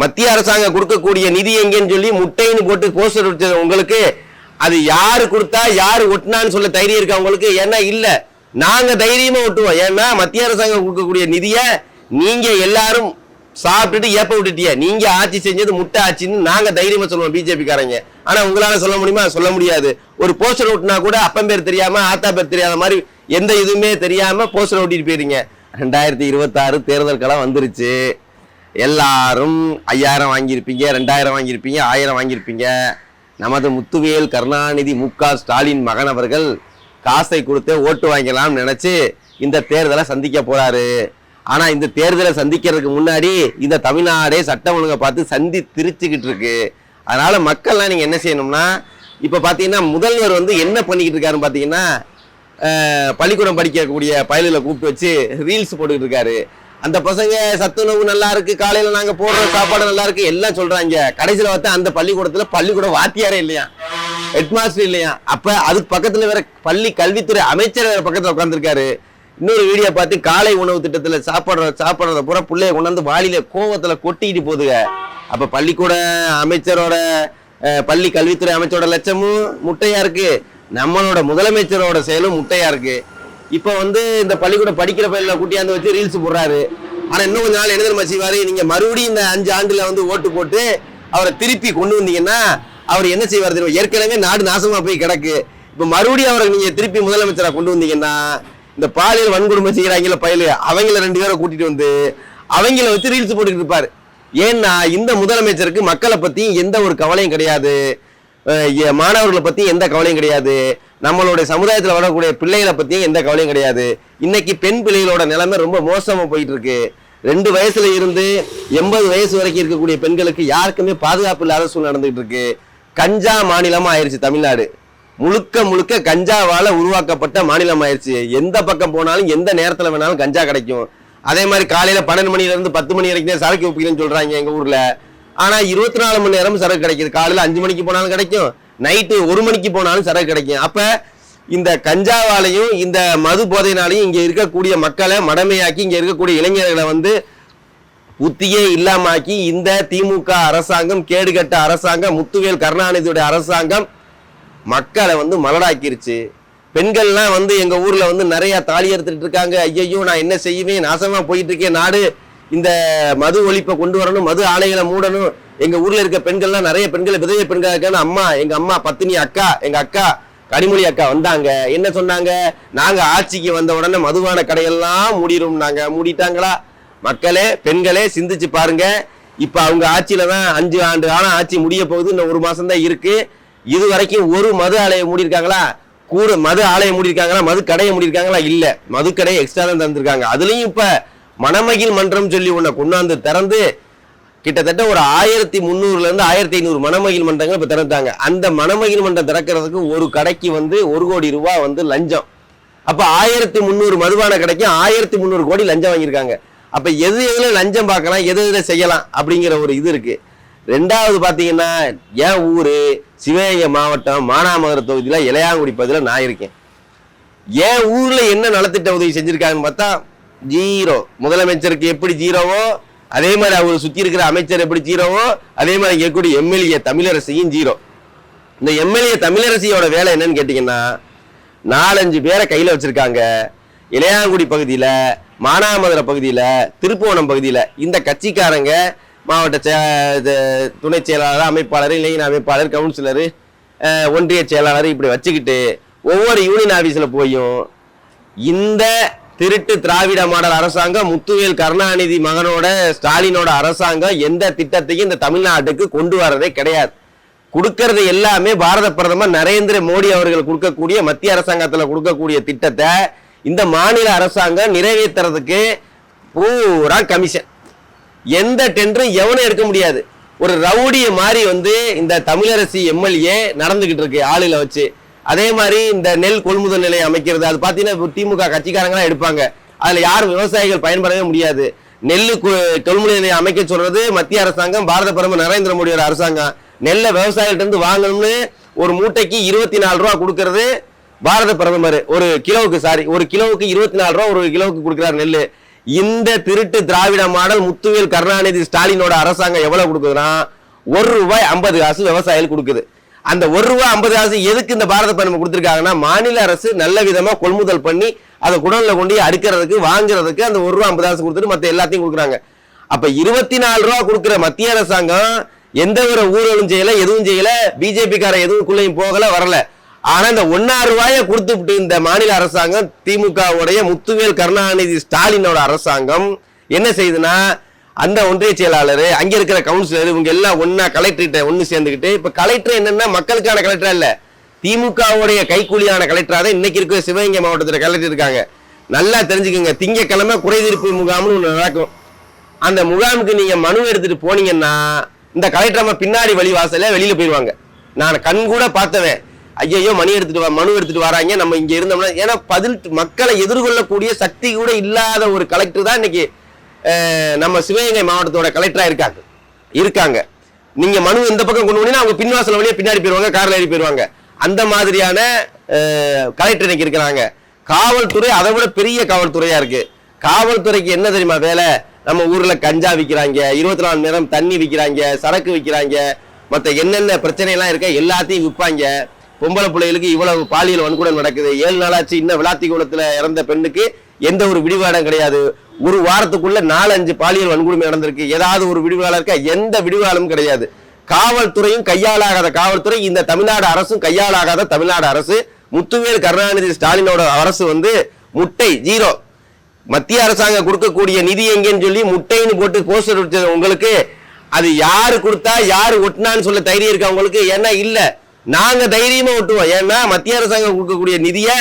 மத்திய அரசாங்கம் கொடுக்கக்கூடிய நிதி எங்கன்னு சொல்லி முட்டைன்னு போட்டு போஸ்டர் வச்சது உங்களுக்கு, அது யாரு கொடுத்தா யாரு ஒட்டினான்னு சொல்ல தைரியம் இருக்கா உங்களுக்கு? ஏன்னா இல்ல, நாங்க தைரியமா ஒட்டுவோம். ஏன்னா மத்திய அரசாங்கம் கொடுக்கக்கூடிய நிதியை நீங்க எல்லாரும் சாப்பிட்டுட்டு ஏப்ப விட்டுட்டிய, நீங்க ஆட்சி செஞ்சது முட்டை ஆட்சின்னு நாங்க தைரியமா சொல்லுவோம் பிஜேபி காரங்க. ஆனா உங்களால சொல்ல முடியுமா? சொல்ல முடியாது. ஒரு போஸ்டர் ஒட்டினா கூட அப்பன் பேர் தெரியாம ஆத்தா பேர் தெரியாத மாதிரி எந்த இதுவுமே தெரியாம போஸ்டர் ஒட்டிட்டு போயிருங்க. 2026 தேர்தல் களம் வந்துருச்சு. எல்லாரும் 5000 வாங்கியிருப்பீங்க, 2000 வாங்கியிருப்பீங்க, 1000 வாங்கியிருப்பீங்க. நமது முத்துவேல் கருணாநிதி மு.க. ஸ்டாலின் மகன் அவர்கள் காசை கொடுத்து ஓட்டு வாங்கலாம்னு நினைச்சு இந்த தேர்தலை சந்திக்க போறாரு. ஆனா இந்த தேர்தலை சந்திக்கிறதுக்கு முன்னாடி இந்த தமிழ்நாடே சட்டம் ஒழுங்கை பார்த்து சந்தி திரிச்சுக்கிட்டு இருக்கு. அதனால மக்கள்லாம் நீங்க என்ன செய்யணும்னா, இப்ப பாத்தீங்கன்னா முதல்வர் வந்து என்ன பண்ணிக்கிட்டு இருக்காருன்னு பாத்தீங்கன்னா, பள்ளிக்கூடம் படிக்கக்கூடிய பயலுகளை கூப்பிட்டு வச்சு ரீல்ஸ் போட்டுக்கிட்டு இருக்காரு. அந்த பசங்க சத்துணவு நல்லா இருக்கு, காலையில நாங்க போடுற சாப்பாடு நல்லா இருக்கு எல்லாம் சொல்றாங்க. கடைசியில பார்த்தா அந்த பள்ளிக்கூடத்துல பள்ளிக்கூட வாத்தியாரே இல்லையா, ஹெட்மாஸ்டர் இல்லையா. அப்ப அதுக்கு பக்கத்துல வேற பள்ளி கல்வித்துறை அமைச்சர் வேற பக்கத்துல உட்காந்துருக்காரு. இன்னொரு வீடியோ பார்த்து காலை உணவு திட்டத்துல சாப்பிடுறத பூரா பிள்ளைய கொண்டாந்து வாளியில கோவத்துல கொட்டிக்கிட்டு போதுங்க. அப்ப பள்ளிக்கூட அமைச்சரோட பள்ளி கல்வித்துறை அமைச்சரோட லட்சமும் முட்டையா இருக்கு, நம்மளோட முதலமைச்சரோட செயலும் முட்டையா இருக்கு. இப்ப வந்து இந்த பள்ளிக்கூட படிக்கிற பையனை கூட்டியாந்து வச்சு ரீல்ஸ் போடுறாரு. ஆனா இன்னும் கொஞ்ச நாள் எழுதல் மசிவாரு. நீங்க மறுபடியும் இந்த 5 ஆண்டுல வந்து ஓட்டு போட்டு அவரை திருப்பி கொண்டு வந்தீங்கன்னா அவர் என்ன செய்வார் தெரியும்? ஏற்கனவே நாடு நாசமா போய் கிடக்கு. இப்ப மறுபடியும் அவரை நீங்க திருப்பி முதலமைச்சரா கொண்டு வந்தீங்கன்னா இந்த பாலியல் வன்கொடுமை செய்யறாங்கல்ல பயலு, அவங்கள 2 பேரை கூட்டிட்டு வந்து அவங்கள வச்சு ரீல்ஸ் போட்டுக்கிட்டு இருப்பாரு. ஏன்னா இந்த முதலமைச்சருக்கு மக்களை பத்தி எந்த ஒரு கவலையும் கிடையாது, மாணவர்களை பத்தி எந்த கவலையும் கிடையாது, நம்மளுடைய சமுதாயத்தில் வரக்கூடிய பிள்ளைகளை பத்தியும் எந்த கவலையும் கிடையாது. இன்னைக்கு பெண் பிள்ளைகளோட நிலைமை ரொம்ப மோசமா போயிட்டு இருக்கு. 2 வயசுல இருந்து 80 வயசு வரைக்கும் இருக்கக்கூடிய பெண்களுக்கு யாருக்குமே பாதுகாப்பு இல்லாத சூழ்நிலை நடந்துகிட்டு இருக்கு. கஞ்சா மாநிலமா ஆயிடுச்சு தமிழ்நாடு. முழுக்க முழுக்க கஞ்சாவால உருவாக்கப்பட்ட மாநிலம் ஆயிடுச்சு. எந்த பக்கம் போனாலும் எந்த நேரத்துல வேணாலும் கஞ்சா கிடைக்கும். அதே மாதிரி காலையில 12 மணில இருந்து 10 மணி வரைக்கும் சரக்கு வைப்பீங்கன்னு சொல்றாங்க எங்க ஊர்ல. ஆனா 24 மணி நேரம் சரக்கு கிடைக்குது. காலையில 5 மணிக்கு போனாலும் கிடைக்கும், நைட்டு 1 மணிக்கு போனாலும் சரக்கு கிடைக்கும். அப்ப இந்த கஞ்சாவாலையும் இந்த மது போதையினாலையும் இங்க இருக்கக்கூடிய மக்களை மடமையாக்கி இங்க இருக்கக்கூடிய இளைஞர்களை வந்து புத்தியே இல்லாமாக்கி இந்த திமுக அரசாங்கம், கேடுகட்ட அரசாங்கம், முத்துவேல் கருணாநிதியுடைய அரசாங்கம் மக்களை வந்து மலடாக்கிருச்சு. பெண்கள்லாம் வந்து எங்க ஊர்ல வந்து நிறைய தாலி எடுத்துட்டு இருக்காங்க. ஐயோ நான் என்ன செய்வேன், நாசமா போயிட்டு இருக்கேன் நாடு, இந்த மது ஒழிப்பை கொண்டு வரணும், மது ஆலைகளை மூடணும். எங்க ஊர்ல இருக்க பெண்கள்லாம் நிறைய பெண்கள் விதவை பெண்கள் இருக்கான்னு அம்மா, எங்க அம்மா பத்தினி அக்கா, எங்க அக்கா கனிமொழி அக்கா வந்தாங்க. என்ன சொன்னாங்க? நாங்க ஆட்சிக்கு வந்த உடனே மதுவான கடையெல்லாம் மூடிடும்னாங்க. மூடிட்டாங்களா? மக்களே பெண்களே சிந்திச்சு பாருங்க. இப்ப அவங்க ஆட்சியில தான் 5 ஆண்டு காலம் ஆட்சி முடிய போகுது, இன்னும் 1 மாசம் தான் இருக்கு. இது வரைக்கும் ஒரு மது ஆலையை மூடிருக்காங்களா? கூட மது ஆலையை மூடிருக்காங்களா? மது கடையை மூடிருக்காங்களா? இல்ல, மது கடையை எக்ஸ்ட்ரா தான் தந்திருக்காங்க. அதுலயும் இப்ப மணமகிழ் மன்றம் சொல்லி ஒன்ன கொண்டாந்து திறந்து கிட்டத்தட்ட ஒரு 1300 இருந்து 1500 மணமகிழ் மன்றங்கள் இப்ப திறந்தாங்க. அந்த மணமகிழ் மன்றம் திறக்கிறதுக்கு ஒரு கடைக்கு வந்து 1 கோடி ரூபாய் வந்து லஞ்சம். அப்ப 1300 மதுபான கடைக்கு 1300 கோடி லஞ்சம் வாங்கியிருக்காங்க. அப்ப எதுல லஞ்சம் பார்க்கலாம், எதுல செய்யலாம் அப்படிங்கிற ஒரு இது இருக்கு. 2வது பாத்தீங்கன்னா, என் ஊரு சிவகங்கை மாவட்டம் மானாமதுரை தொகுதியில இளையாங்குடி பகுதியில் நான் இருக்கேன். என் ஊர்ல என்ன நலத்திட்ட உதவி செஞ்சிருக்காங்கன்னு பார்த்தா 0. முதலமைச்சருக்கு எப்படி 0வோ அதே மாதிரி அவர் சுத்தி இருக்கிற அமைச்சர் எப்படி 0வோ அதே மாதிரி இருக்கக்கூடிய எம்எல்ஏ தமிழரசியும் 0. இந்த எம்எல்ஏ தமிழரசியோட வேலை என்னன்னு கேட்டீங்கன்னா, 4-5 பேரை கையில வச்சிருக்காங்க. இளையாங்குடி பகுதியில, மானாமதுரை பகுதியில, திருப்புவனம் பகுதியில இந்த கட்சிக்காரங்க மாவட்ட துணை செயலாளர், அமைப்பாளர், இளைஞர் அமைப்பாளர், கவுன்சிலரு, ஒன்றிய செயலாளர் இப்படி வச்சுக்கிட்டு ஒவ்வொரு யூனியன் ஆபீஸ்ல போயும் இந்த திருட்டு திராவிட மாடல் அரசாங்கம், முத்துவேல் கருணாநிதி மகனோட ஸ்டாலினோட அரசாங்கம் எந்த திட்டத்தையும் இந்த தமிழ்நாட்டுக்கு கொண்டு வரதே கிடையாது. கொடுக்கறது எல்லாமே பாரத பிரதமர் நரேந்திர மோடி அவர்கள் கொடுக்கக்கூடிய மத்திய அரசாங்கத்துல கொடுக்கக்கூடிய திட்டத்தை இந்த மாநில அரசாங்கம் நிறைவேற்றுறதுக்கு பூரா கமிஷன். எந்த டெண்டரும் எவனும் எடுக்க முடியாது. ஒரு ரவுடிய மாதிரி வந்து இந்த தமிழரசி எம்எல்ஏ நடந்துகிட்டு இருக்கு ஆளுல வச்சு. அதே மாதிரி இந்த நெல் கொள்முதல் நிலையம் அமைக்கிறது, அது பாத்தீங்கன்னா திமுக கட்சிக்காரங்களாம் எடுப்பாங்க. அதுல யாரும் விவசாயிகள் பயன்படவே முடியாது. நெல்லு கொள்முதல் நிலையம் அமைக்க சொல்றது மத்திய அரசாங்கம், பாரத பிரதமர் நரேந்திர மோடியோட அரசாங்கம். நெல்லை விவசாயிகிட்ட இருந்து வாங்கணும்னு ஒரு மூட்டைக்கு 24 ரூபா கொடுக்கறது பாரத பிரதமர். ஒரு கிலோவுக்கு 24 ரூபா ஒரு கிலோவுக்கு கொடுக்கிறார் நெல்லு. இந்த திருட்டு திராவிட மாடல் முத்துவேல் கருணாநிதி ஸ்டாலினோட அரசாங்கம் எவ்வளவு கொடுக்குதுன்னா ₹1.50 விவசாயிகள் கொடுக்குது. அந்த ₹1.50 எதுக்கு இந்த பாரத பிரதமர் கொடுத்திருக்காங்கன்னா, மாநில அரசு நல்ல விதமா கொள்முதல் பண்ணி அதை குடோன்ல கொண்டு அடுக்கிறதுக்கு வாங்குறதுக்கு அந்த ₹1.50 கொடுத்துட்டு மத்த எல்லாத்தையும் கொடுக்குறாங்க. அப்ப ₹24 கொடுக்கிற மத்திய அரசாங்கம் எந்த ஒரு ஊழலும் செய்யல, எதுவும் செய்யல, பிஜேபி கார எதுவுக்குள்ளேயும் போகல வரல. ஆனா இந்த ₹1 கொடுத்துட்டு இந்த மாநில அரசாங்கம் திமுகவுடைய முத்துவேல் கருணாநிதி ஸ்டாலினோட அரசாங்கம் என்ன செய்யுதுன்னா, அந்த ஒன்றிய செயலாளர், அங்க இருக்கிற கவுன்சிலர், இவங்க எல்லாம் ஒன்னா கலெக்டர்கிட்ட ஒன்னு சேர்ந்துக்கிட்டு, இப்ப கலெக்டர் என்னன்னா மக்களுக்கான கலெக்டரா இல்ல, திமுகவுடைய கைக்கூலியான கலெக்டரா தான் இன்னைக்கு இருக்கிற சிவகங்கை மாவட்டத்தில் கலெக்டர் இருக்காங்க. நல்லா தெரிஞ்சுக்கோங்க, திங்கக்கிழமை குறைதீர்ப்பு முகாம்னு ஒண்ணு நடக்கும். அந்த முகாமுக்கு நீங்க மனு எடுத்துட்டு போனீங்கன்னா இந்த கலெக்டர் அம்மா பின்னாடி வழி வாசல வெளியில போயிடுவாங்க. நான் கண் கூட பார்த்தவன், ஐயோ மணி எடுத்துட்டு மனு எடுத்துட்டு வராங்க, நம்ம இங்க இருந்தோம்னா, ஏன்னா பதில் மக்களை எதிர்கொள்ளக்கூடிய சக்தி கூட இல்லாத ஒரு கலெக்டர் தான் இன்னைக்கு நம்ம சிவகங்கை மாவட்டத்தோட கலெக்டரா இருக்காங்க. நீங்க மனு இந்த பக்கம் கொண்டு போனீங்கன்னா அவங்க பின்வாசல் வழியே பின்னாடி போயிருவாங்க, கார்ல ஏறி போயிருவாங்க. அந்த மாதிரியான கலெக்டர் இன்னைக்கு இருக்கிறாங்க. காவல்துறை அதை விட பெரிய காவல்துறையா இருக்கு. காவல்துறைக்கு என்ன தெரியுமா வேலை? நம்ம ஊர்ல கஞ்சா விற்கிறாங்க, 24 மணி நேரம் தண்ணி விற்கிறாங்க, சரக்கு விற்கிறாங்க, மற்ற என்னென்ன பிரச்சனை எல்லாம் இருக்க எல்லாத்தையும் விற்பாங்க. பொம்பளை பிள்ளைகளுக்கு இவ்வளவு பாலியல் வன்கொடுமை நடக்குது. 7 நாளாச்சு இன்னும் விளாத்திக்குளத்துல இறந்த பெண்ணுக்கு எந்த ஒரு விடிவாடம் கிடையாது. ஒரு வாரத்துக்குள்ள 4-5 பாலியல் வன்கொடுமை நடந்திருக்கு. ஏதாவது ஒரு விடிவாளம் இருக்கா? எந்த விடிவாளமும் கிடையாது. காவல்துறையும் கையாளாகாத காவல்துறை, இந்த தமிழ்நாடு அரசும் கையாளாகாத தமிழ்நாடு அரசு, முத்துவேல் கருணாநிதி ஸ்டாலினோட அரசு முட்டை ஜீரோ. மத்திய அரசாங்கம் கொடுக்கக்கூடிய நிதி எங்கன்னு சொல்லி முட்டைன்னு போட்டு போஸ்டர் வச்சது உங்களுக்கு, அது யாரு கொடுத்தா யாரு ஒட்டினான்னு சொல்ல தைரியம் இருக்கா உங்களுக்கு? ஏன்னா இல்ல, நாங்க தைரியமா ஒட்டுவோம். ஏன்னா மத்திய அரசாங்கம் கொடுக்கக்கூடிய நிதியை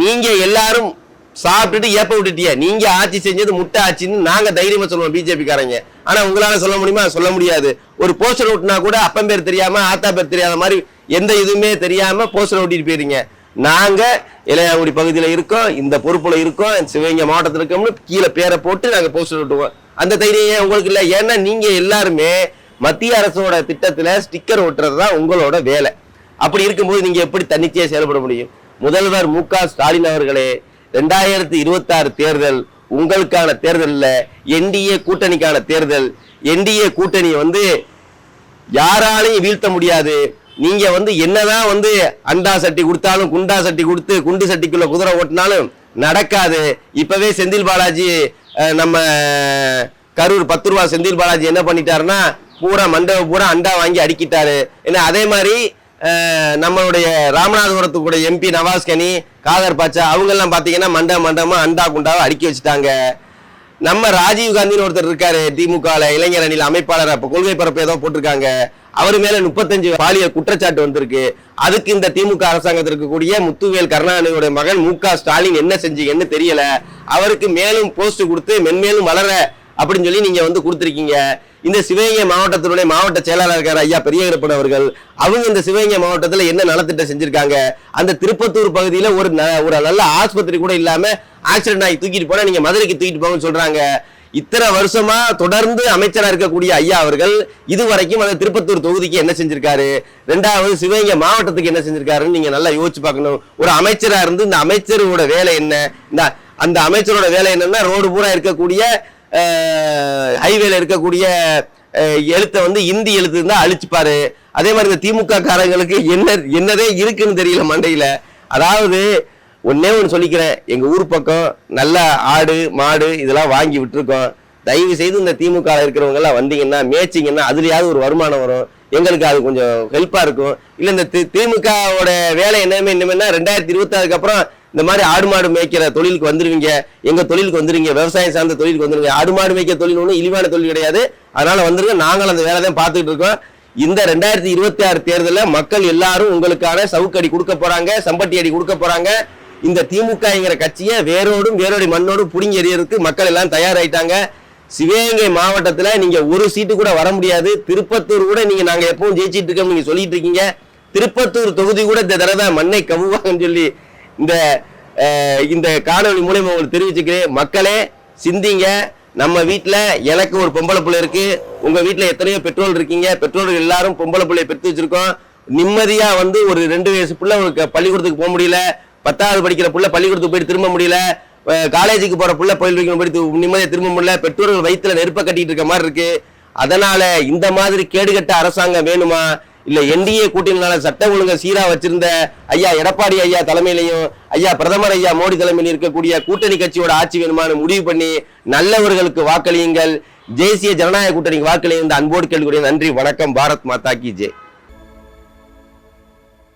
நீங்க எல்லாரும் சாப்பிட்டுட்டு ஏப்ப விட்டுட்டிய, நீங்க ஆட்சி செஞ்சது முட்டை ஆட்சின்னு நாங்க தைரியமா சொல்லுவோம் பிஜேபி காரங்க. ஆனா உங்களால சொல்ல முடியுமா? சொல்ல முடியாது. ஒரு போஸ்டர் ஒட்டினா கூட அப்பன் பேர் தெரியாம ஆத்தா பேர் தெரியாத மாதிரி எந்த இதுவுமே தெரியாம போஸ்டர் ஒட்டிட்டு போயிருங்க. நாங்க இளையாங்குடி பகுதியில இருக்கோம், இந்த பொறுப்புல இருக்கோம், சிவகங்கை மாவட்டத்தில் இருக்கோம்னு கீழே பேரை போட்டு நாங்க போஸ்டர் ஒட்டுவோம். அந்த தைரியம் உங்களுக்கு இல்லை. ஏன்னா நீங்க எல்லாருமே மத்திய அரசோட திட்டத்துல ஸ்டிக்கர் ஒட்டுறதுதான் உங்களோட வேலை. அப்படி இருக்கும்போது நீங்க எப்படி தன்னிச்சையா செயல்பட முடியும்? முதல்வர் மு.க. ஸ்டாலின் அவர்களே, 2026 தேர்தல் உங்களுக்கான தேர்தல் இல்ல, என்டிஏ கூட்டணிக்கான தேர்தல். என்டிஏ கூட்டணி யாராலையும் வீழ்த்த முடியாது. நீங்க என்னதான் அண்டா சட்டி கொடுத்தாலும், குண்டா சட்டி கொடுத்து குண்டு சட்டிக்குள்ள குதிரை ஓட்டினாலும் நடக்காது. இப்பவே செந்தில் பாலாஜி, நம்ம கரூர் ₹10 செந்தில் பாலாஜி என்ன பண்ணிட்டாருன்னா, பூரா மண்டபம் பூரா அண்டா வாங்கி அடிக்கிட்டாரு. ஏன்னா அதே மாதிரி நம்மளுடைய ராமநாதபுரத்துக்குடைய எம்பி நவாஸ்கனி, காதர் பாச்சா, அவங்க எல்லாம் பாத்தீங்கன்னா மண்டபமா அண்டா குண்டாவை அடுக்கி வச்சுட்டாங்க. நம்ம ராஜீவ் காந்தின்னு ஒருத்தர் இருக்காரு, திமுக இளைஞர் அணியில் அமைப்பாளர், அப்ப கொள்கை பரப்பு ஏதோ போட்டிருக்காங்க. அவர் மேல 35 பாலியல் குற்றச்சாட்டு வந்திருக்கு. அதுக்கு இந்த திமுக அரசாங்கத்தில் இருக்கக்கூடிய முத்துவேல் கருணாநிதியோட மகன் மு.க. ஸ்டாலின் என்ன செஞ்சீங்கன்னு தெரியல, அவருக்கு மேலும் போஸ்ட் கொடுத்து மென்மேலும் வளர அப்படின்னு சொல்லி நீங்க கொடுத்திருக்கீங்க. இந்த சிவகங்கை மாவட்டத்தினுடைய மாவட்ட செயலாளர் இருக்காரு ஐயா பெரியகருப்பன் அவர்கள், அவங்க இந்த சிவகங்கை மாவட்டத்தில் என்ன நலத்திட்டம் செஞ்சிருக்காங்க? அந்த திருப்பத்தூர் பகுதியில ஒரு நல்ல ஆஸ்பத்திரி கூட இல்லாம ஆக்சிடென்ட் ஆகி தூக்கிட்டு போனா நீங்க மதுரைக்கு தூக்கிட்டு போங்கன்னு சொல்றாங்க. இத்தனை வருஷமா தொடர்ந்து அமைச்சரா இருக்கக்கூடிய ஐயா அவர்கள் இதுவரைக்கும் அந்த திருப்பத்தூர் தொகுதிக்கு என்ன செஞ்சிருக்காரு? 2வது சிவகங்கை மாவட்டத்துக்கு என்ன செஞ்சிருக்காருன்னு நீங்க நல்லா யோசிச்சு பார்க்கணும். ஒரு அமைச்சரா இருந்து இந்த அமைச்சரோட வேலை என்ன? அந்த அமைச்சரோட வேலை என்னன்னா, ரோடு பூரா இருக்கக்கூடிய ஹைவேல இருக்கக்கூடிய எழுத்தை இந்தி எழுத்து இருந்தா அழிச்சுப்பாரு. அதே மாதிரி இந்த திமுக காரங்களுக்கு என்னதே இருக்குன்னு தெரியல மண்டையில. அதாவது ஒன்னே ஒன்று சொல்லிக்கிறேன், எங்க ஊர் பக்கம் நல்ல ஆடு மாடு இதெல்லாம் வாங்கி விட்டுருக்கோம். தயவு செய்து இந்த திமுக இருக்கிறவங்க எல்லாம் வந்தீங்கன்னா மேய்ச்சிங்கன்னா அதுலயாவது ஒரு வருமானம் வரும், எங்களுக்கு அது கொஞ்சம் ஹெல்ப்பா இருக்கும். இல்ல இந்த திமுகவோட வேலை என்னன்னா 2026 அப்புறம் இந்த மாதிரி ஆடு மாடு மேய்க்கிற தொழிலுக்கு வந்துருவீங்க, எங்க தொழிலுக்கு வந்துருவீங்க, விவசாயம் சார்ந்த தொழிலுக்கு வந்துருவீங்க. ஆடு மாடு மேய்க்கிற தொழில் ஒன்றும் இழிவான தொழில் கிடையாது, அதனால வந்துருங்க. நாங்களும் அந்த வேலை தான் பார்த்துக்கிட்டு இருக்கோம். இந்த 2026 தேர்தலில் மக்கள் எல்லாரும் உங்களுக்கான சவுக்கடி கொடுக்க போறாங்க, சம்பட்டி அடி கொடுக்க போறாங்க. இந்த திமுகங்கிற கட்சியை வேரோடும் வேரோடி மண்ணோடும் புடுங்கி எறியறதுக்கு மக்கள் எல்லாம் தயாராயிட்டாங்க. சிவகங்கை மாவட்டத்துல நீங்க ஒரு சீட்டு கூட வர முடியாது. திருப்பத்தூர் கூட நாங்க எப்பவும் ஜெயிச்சிட்டு இருக்கோம் நீங்க சொல்லிட்டு இருக்கீங்க. திருப்பத்தூர் தொகுதி கூட இந்த தடவை மண்ணை கவுவாங்கன்னு சொல்லி இந்த காணொலி மூலமா உங்களுக்கு தெரிவிச்சுக்கிறேன். மக்களே சிந்திங்க. நம்ம வீட்டுல எனக்கு ஒரு பொம்பளை பிள்ளை இருக்கு, உங்க வீட்டுல எத்தனையோ பெட்ரோல் இருக்கீங்க, பெற்றோர்கள் எல்லாரும் பொம்பளை பிள்ளைய பெற்று வச்சிருக்கோம். நிம்மதியா ஒரு 2 வயசு பிள்ளை பள்ளிக்கூடத்துக்கு போக முடியல, 10வது படிக்கிற பிள்ளை பள்ளிக்கூடத்துக்கு போயிட்டு திரும்ப முடியல, காலேஜுக்கு போற புள்ள போயிட்டு நிம்மதியை திரும்ப முடியல, பெற்றோர்கள் வயிற்றுல நெருப்ப கட்டிட்டு இருக்க மாதிரி இருக்கு. அதனால இந்த மாதிரி கேடுகட்ட அரசாங்கம் வேணுமா, இல்ல என்டிஏ கூட்டணியினால சட்ட ஒழுங்கை சீரா வச்சிருந்த ஐயா எடப்பாடி ஐயா தலைமையிலையும் ஐயா பிரதமர் ஐயா மோடி தலைமையில் இருக்கக்கூடிய கூட்டணி கட்சியோட ஆட்சி வேணுமான்னு முடிவு பண்ணி நல்லவர்களுக்கு வாக்களியுங்கள். தேசிய ஜனநாயக கூட்டணிக்கு வாக்களியுங்கள். அன்போடு கேள்விக்கூடிய நன்றி, வணக்கம். பாரத் மாதா கி ஜெய்.